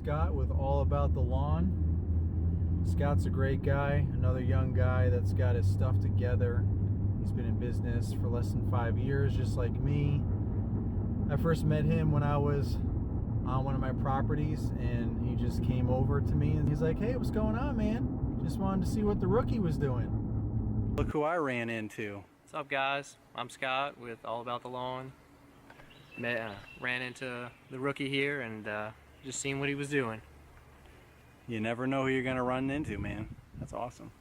Scott with All About the Lawn. Scott's a great guy, another young guy that's got his stuff together. He's been in business for less than 5 years, just like me. I first met him when I was on one of my properties, and he just came over to me and he's like, "Hey, what's going on, man? Just wanted to see what the rookie was doing." Look who I ran into. What's up, guys? I'm Scott with All About the Lawn. Ran into the rookie here and just seeing what he was doing. You never know who you're gonna run into, man. That's awesome.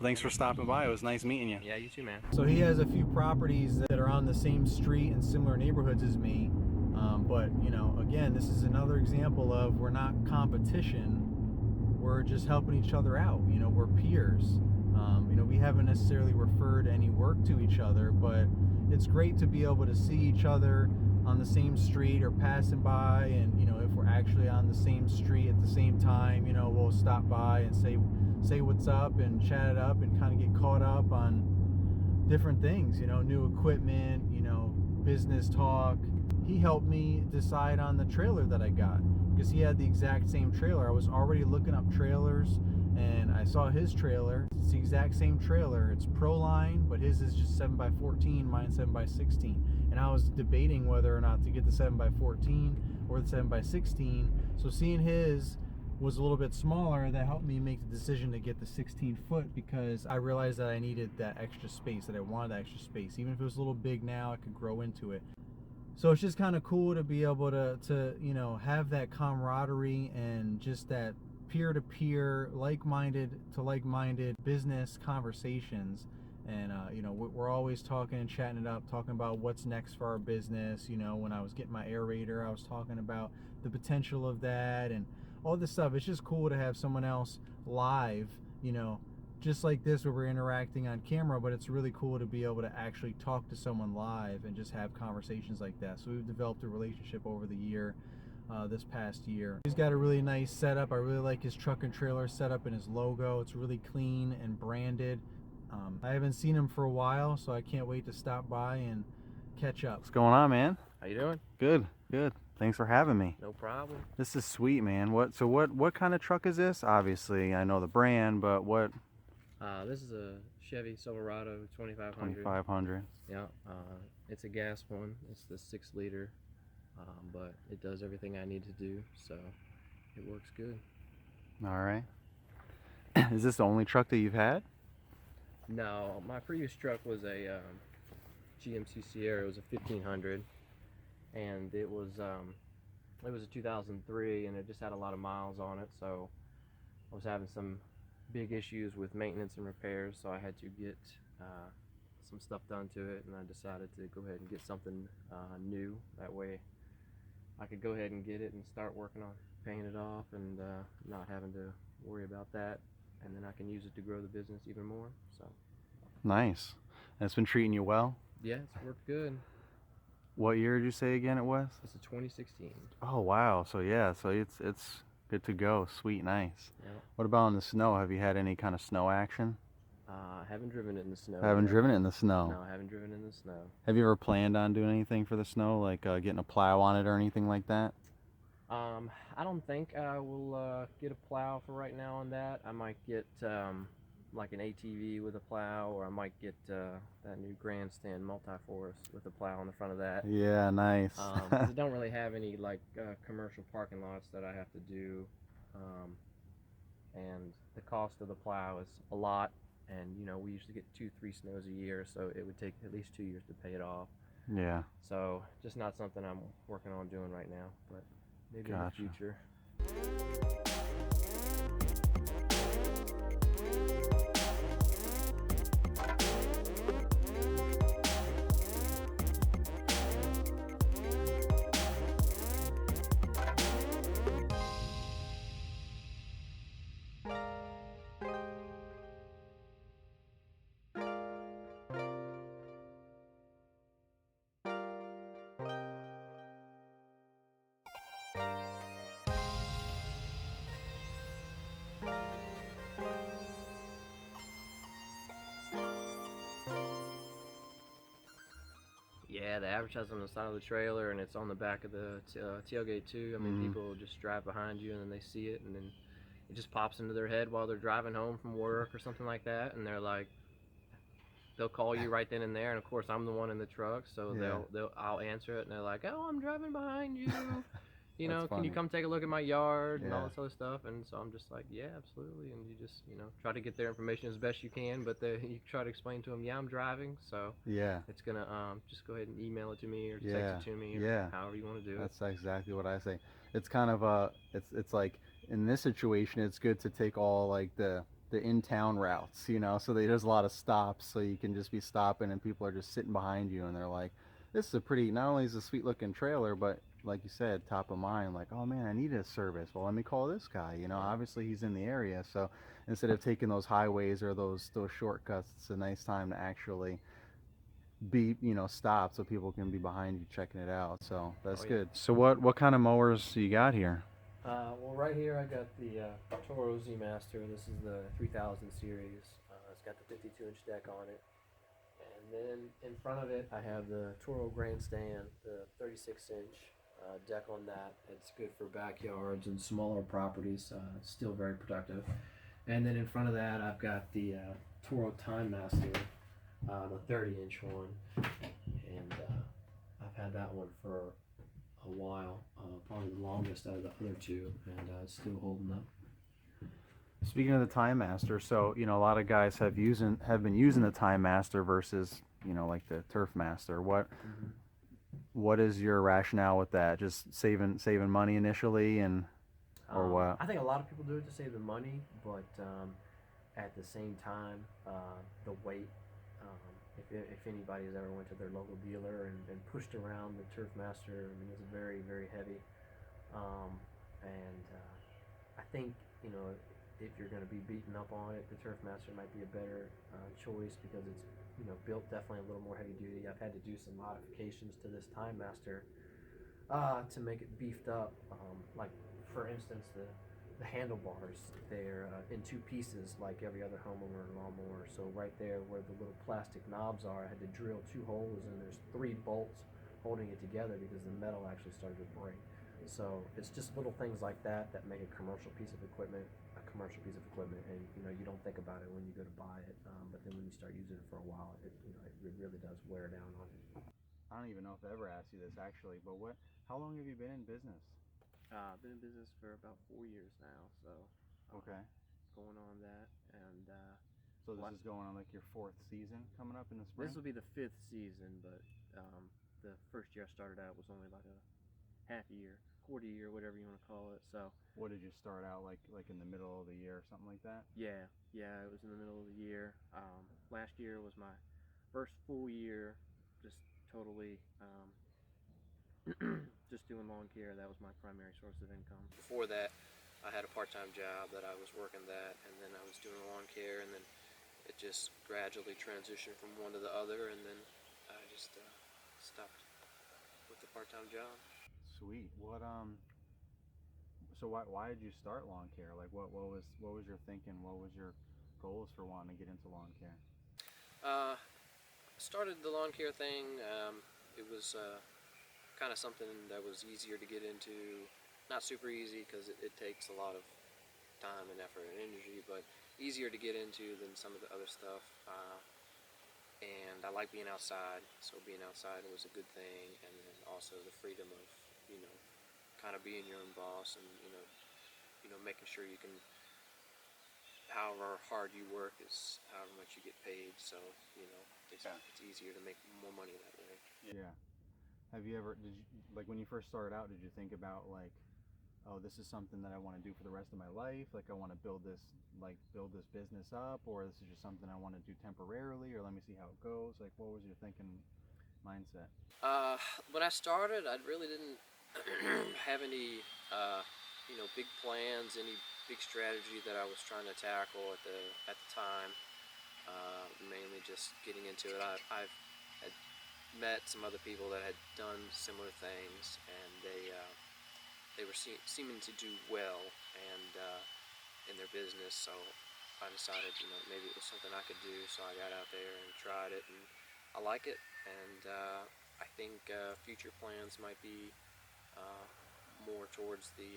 Well, thanks for stopping by. It was nice meeting you. Yeah, you too, man. So he has a few properties that are on the same street and similar neighborhoods as me. But, you know, again, this is another example of we're not competition. We're just helping each other out. You know, we're peers. You know, we haven't necessarily referred any work to each other, but it's great to be able to see each other on the same street or passing by, and you know, if we're actually on the same street at the same time, you know, we'll stop by and say what's up and chat it up and kind of get caught up on different things, you know, new equipment, you know, business talk. He helped me decide on the trailer that I got because he had the exact same trailer. I was already looking up trailers and I saw his trailer. It's the exact same trailer. It's Proline, but his is just 7x14, mine's 7x16. And I was debating whether or not to get the 7x14 or the 7x16. So seeing his was a little bit smaller, that helped me make the decision to get the 16 foot because I realized that I needed that extra space, that I wanted that extra space. Even if it was a little big now, I could grow into it. So it's just kind of cool to be able to you know, have that camaraderie and just that peer-to-peer, like-minded to like-minded business conversations. And you know, we're always talking and chatting it up, talking about what's next for our business. You know, when I was getting my aerator, I was talking about the potential of that and all this stuff. It's just cool to have someone else live, you know, just like this where we're interacting on camera, but it's really cool to be able to actually talk to someone live and just have conversations like that. So we've developed a relationship over the year, this past year. He's got a really nice setup. I really like his truck and trailer setup and his logo. It's really clean and branded. I haven't seen him for a while, so I can't wait to stop by and catch up. What's going on, man? how you doing? Good, good. Thanks for having me. No problem. This is sweet, man. What kind of truck is this? Obviously, I know the brand, but what? This is a Chevy Silverado 2500. 2500. Yeah, it's a gas one. It's the 6 liter, but it does everything I need to do, so it works good. All right. Is this the only truck that you've had? No, my previous truck was a GMC Sierra. It was a 1500, and it was a 2003, and it just had a lot of miles on it. So I was having some big issues with maintenance and repairs, so I had to get some stuff done to it, and I decided to go ahead and get something new. That way I could go ahead and get it and start working on paying it off and not having to worry about that, and then I can use it to grow the business even more. So nice. And it's been treating you well? yeah, it's worked good. What year did you say again it was? It's a 2016. Oh wow. So yeah, so it's good to go. Sweet, nice. Yeah. What about in the snow? Have you had any kind of snow action? I haven't driven it in the snow. Driven it in the snow? No, I haven't driven in the snow. Have you ever planned on doing anything for the snow, like getting a plow on it or anything like that? I don't think I will get a plow for right now on that. I might get like an ATV with a plow, or I might get that new Grandstand multi-force with a plow on the front of that. Yeah, nice. 'Cause I don't really have any like commercial parking lots that I have to do, and the cost of the plow is a lot, and you know, we usually get 2-3 snows a year, so it would take at least 2 years to pay it off. Yeah. So just not something I'm working on doing right now, but maybe Gotcha. in the future. they advertise on the side of the trailer, and it's on the back of the tailgate too. I mean, people just drive behind you, and then they see it, and then it just pops into their head while they're driving home from work or something like that, and they're like, they'll call you right then and there, and of course I'm the one in the truck, so I'll answer it, and they're like, oh, I'm driving behind you. You know, can you come take a look at my yard and all this other stuff? And so I'm just like, yeah, absolutely. And you just, try to get their information as best you can, but you try to explain to them, yeah, I'm driving, so it's gonna just go ahead and email it to me or text it to me or however you want to do it. That's exactly what I say. It's kind of it's like in this situation, it's good to take all like the in-town routes, so there's a lot of stops, so you can just be stopping and people are just sitting behind you and they're like, this is not only is a sweet looking trailer, but like you said, top of mind, like, oh man, I need a service. Well, let me call this guy. Obviously he's in the area, so instead of taking those highways or those shortcuts, it's a nice time to actually be stopped so people can be behind you checking it out. So that's good. So what kind of mowers you got here? Well, right here I got the Toro Z Master. This is the 3000 series. It's got the 52-inch deck on it. And then in front of it, I have the Toro Grandstand, the 36-inch deck on that. It's good for backyards and smaller properties. It's still very productive. And then in front of that, I've got the Toro Time Master, the 30-inch one. And I've had that one for a while, probably the longest out of the other two, and it's still holding up. Speaking of the Time Master, so a lot of guys have been using the Time Master versus like the Turf Master. What is your rationale with that? Just saving money initially, or what? I think a lot of people do it to save the money, but at the same time, the weight. If anybody has ever went to their local dealer and pushed around the Turf Master, I mean, it's very, very heavy. I think, if you're going to be beaten up on it, the Turf Master might be a better choice because it's, built definitely a little more heavy duty. I've had to do some modifications to this Time Master to make it beefed up. Like, for instance, the handlebars, they're in two pieces like every other homeowner lawnmower. So right there where the little plastic knobs are, I had to drill 2 holes and there's 3 bolts holding it together because the metal actually started to break. So it's just little things like that make a commercial piece of equipment and you don't think about it when you go to buy it, but then when you start using it for a while, it really does wear down on it. I don't even know if I ever asked you this actually, but how long have you been in business? I've been in business for about 4 years now, so going on that, and so this is going on like your 4th season coming up in the spring? This will be the 5th season, but the first year I started out was only like a half a year, quarter year, whatever you want to call it. So what did you start out like in the middle of the year or something like that? Yeah, it was in the middle of the year. Last year was my first full year, just totally just doing lawn care. That was my primary source of income. Before that, I had a part-time job that I was working that, and then I was doing lawn care, and then it just gradually transitioned from one to the other, and then I just stopped with the part-time job. Sweet. So why did you start lawn care? Like what was your thinking? What was your goals for wanting to get into lawn care? Started the lawn care thing. It was kind of something that was easier to get into. Not super easy because it takes a lot of time and effort and energy, but easier to get into than some of the other stuff. And I like being outside, so being outside was a good thing, and then also the freedom of, kind of being your own boss, and making sure you can, however hard you work is however much you get paid, so it's easier to make more money that way. Yeah. Have you ever, when you first started out, did you think about like, oh, this is something that I want to do for the rest of my life, like I want to build this business up, or this is just something I want to do temporarily, or let me see how it goes? Like, what was your thinking mindset? When I started, I really didn't have any big plans, any big strategy that I was trying to tackle at the time. Mainly just getting into it. I've had met some other people that had done similar things, and they were seeming to do well and in their business. So I decided, maybe it was something I could do. So I got out there and tried it, and I like it. And I think future plans might be more towards the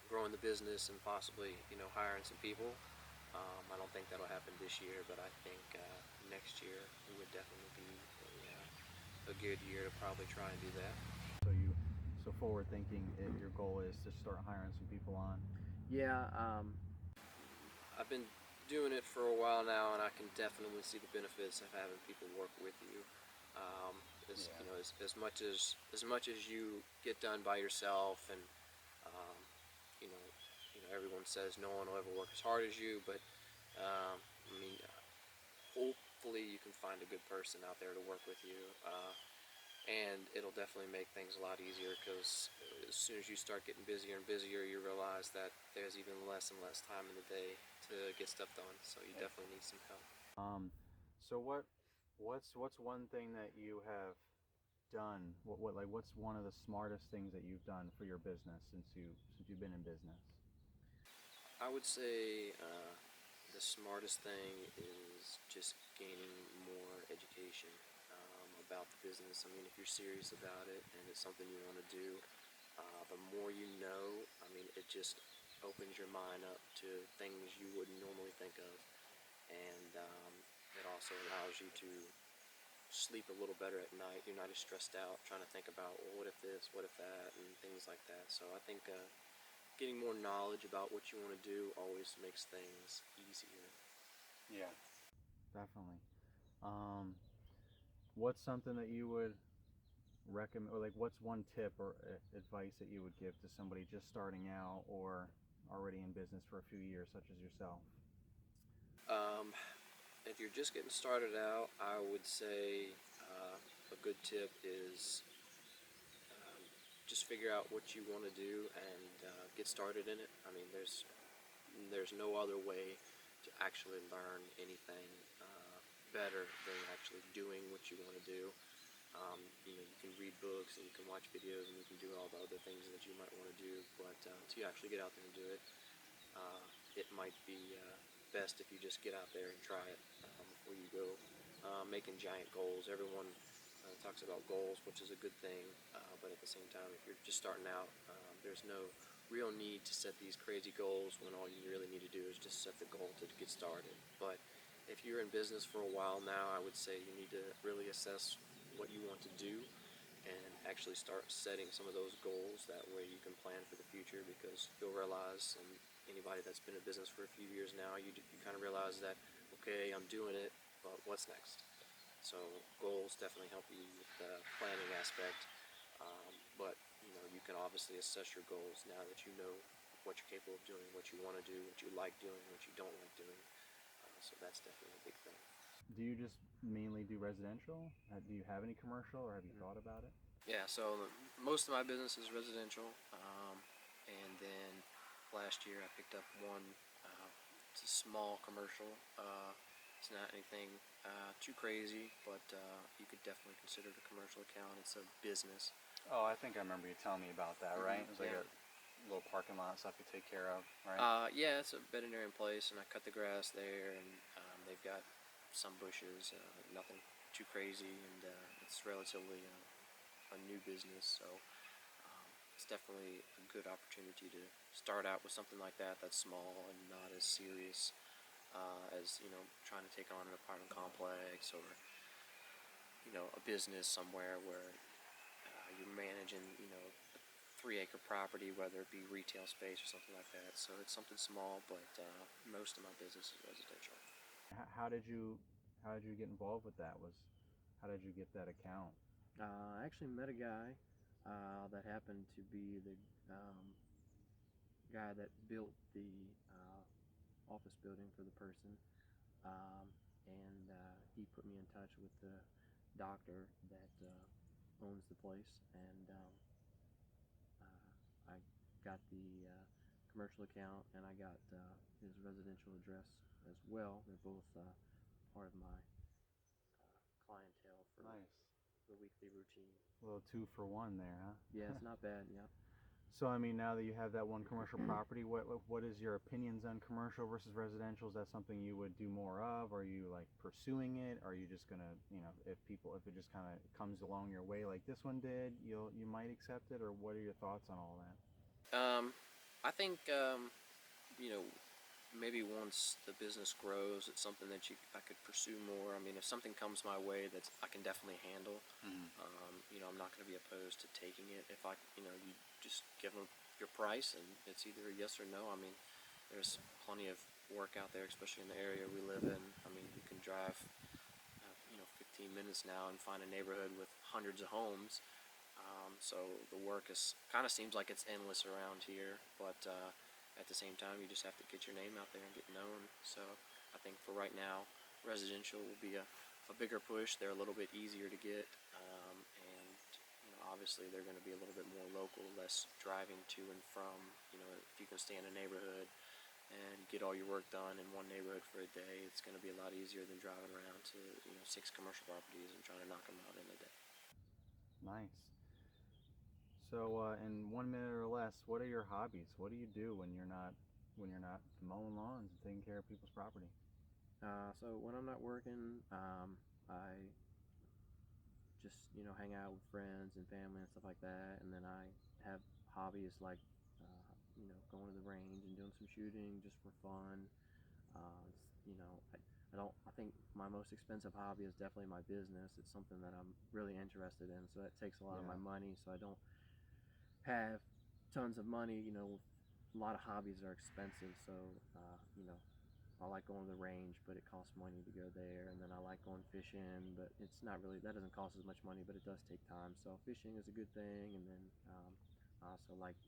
growing the business and possibly, hiring some people. I don't think that'll happen this year, but I think next year would definitely be a good year to probably try and do that. So forward thinking, your goal is to start hiring some people on. Yeah, I've been doing it for a while now, and I can definitely see the benefits of having people work with you. As much as you get done by yourself, and um, everyone says no one will ever work as hard as you, but hopefully you can find a good person out there to work with you. And it'll definitely make things a lot easier, because as soon as you start getting busier and busier, you realize that there's even less and less time in the day to get stuff done. So you definitely need some help. So what's one thing that you have done? What's one of the smartest things that you've done for your business since you've been in business? I would say the smartest thing is just gaining more education about the business. I mean, if you're serious about it and it's something you want to do, the more you know, it just opens your mind up to things you wouldn't normally think of, and it also allows you to sleep a little better at night. You're not as stressed out trying to think about, well, what if this, what if that, and things like that. So I think getting more knowledge about what you want to do always makes things easier. Yeah, definitely. What's something that you would recommend, or what's one tip or advice that you would give to somebody just starting out or already in business for a few years, such as yourself? If you're just getting started out, I would say a good tip is just figure out what you want to do and get started in it. There's no other way to actually learn anything better than actually doing what you want to do. You can read books and you can watch videos and you can do all the other things that you might want to do, but until you actually get out there and do it, it might be best if you just get out there and try it before you go making giant goals. Everyone talks about goals, which is a good thing, but at the same time, if you're just starting out, there's no real need to set these crazy goals when all you really need to do is just set the goal to get started. But if you're in business for a while now, I would say you need to really assess what you want to do and actually start setting some of those goals. That way you can plan for the future, because you'll realize, and anybody that's been in business for a few years now, you kind of realize that, okay, I'm doing it, but what's next? So goals definitely help you with the planning aspect, but you can obviously assess your goals now that you know what you're capable of doing, what you want to do, what you like doing, what you don't like doing. So that's definitely a big thing. Do you just mainly do residential? Do you have any commercial, or have you thought about it? Yeah, so most of my business is residential, and then last year I picked up one. It's a small commercial. It's not anything too crazy, but you could definitely consider it a commercial account. It's a business. Oh, I think I remember you telling me about that, right? It was like Yeah. a little parking lot stuff you take care of, right? Yeah, it's a veterinarian place, and I cut the grass there, and they've got some bushes, nothing too crazy, and it's relatively a new business, so it's definitely a good opportunity to start out with something like that that's small and not as serious as trying to take on an apartment complex, or a business somewhere where you're managing a 3-acre property, whether it be retail space or something like that. So it's something small, but most of my business is residential. How did you get involved with that? How did you get that account? I actually met a guy that happened to be the guy that built the office building for the person, and he put me in touch with the doctor that owns the place, and I got the commercial account, and I got his residential address as well. They're both part of my clientele for Nice. the weekly routine. A little 2 for 1 there, huh? Yeah, it's not bad. Yeah. So I mean, now that you have that one commercial property, what is your opinions on commercial versus residential? Is that something you would do more of? Are you like pursuing it? Are you just gonna, if it just kind of comes along your way like this one did, you might accept it? Or what are your thoughts on all that? I think maybe once the business grows, it's something that I could pursue more. I mean, if something comes my way that I can definitely handle, I'm not going to be opposed to taking it. If you just give them your price and it's either a yes or no. I mean, there's plenty of work out there, especially in the area we live in. I mean, you can drive, 15 minutes now and find a neighborhood with hundreds of homes. So the work kind of seems like it's endless around here, but at the same time, you just have to get your name out there and get known. So I think for right now, residential will be a bigger push. They're a little bit easier to get, and obviously they're going to be a little bit more local, less driving to and from. If you can stay in a neighborhood and get all your work done in one neighborhood for a day, it's going to be a lot easier than driving around to 6 commercial properties and trying to knock them out in a day. Nice. So in 1 minute or less, what are your hobbies? What do you do when you're not mowing lawns and taking care of people's property? So when I'm not working, I just hang out with friends and family and stuff like that, and then I have hobbies like going to the range and doing some shooting just for fun. I think my most expensive hobby is definitely my business. It's something that I'm really interested in, so that takes a lot of my money. So I don't have tons of money. A lot of hobbies are expensive, so I like going to the range, but it costs money to go there. And then I like going fishing, but that doesn't cost as much money, but it does take time. So fishing is a good thing. And then I also like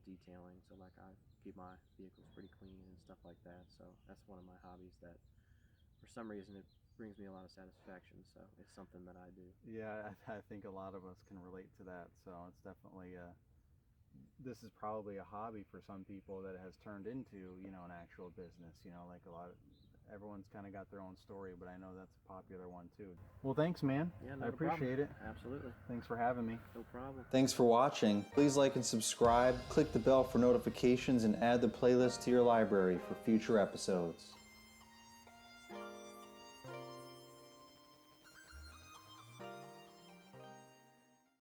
detailing, so like I keep my vehicles pretty clean and stuff like that. So that's one of my hobbies that for some reason it brings me a lot of satisfaction. So it's something that I do. Yeah, I think a lot of us can relate to that. So it's definitely this is probably a hobby for some people that has turned into an actual business. Like everyone's kind of got their own story, but I know that's a popular one too. Well, thanks, man. Yeah, I appreciate it. Absolutely. Thanks for having me. No problem. Thanks for watching. Please like and subscribe, click the bell for notifications, and add the playlist to your library for future episodes.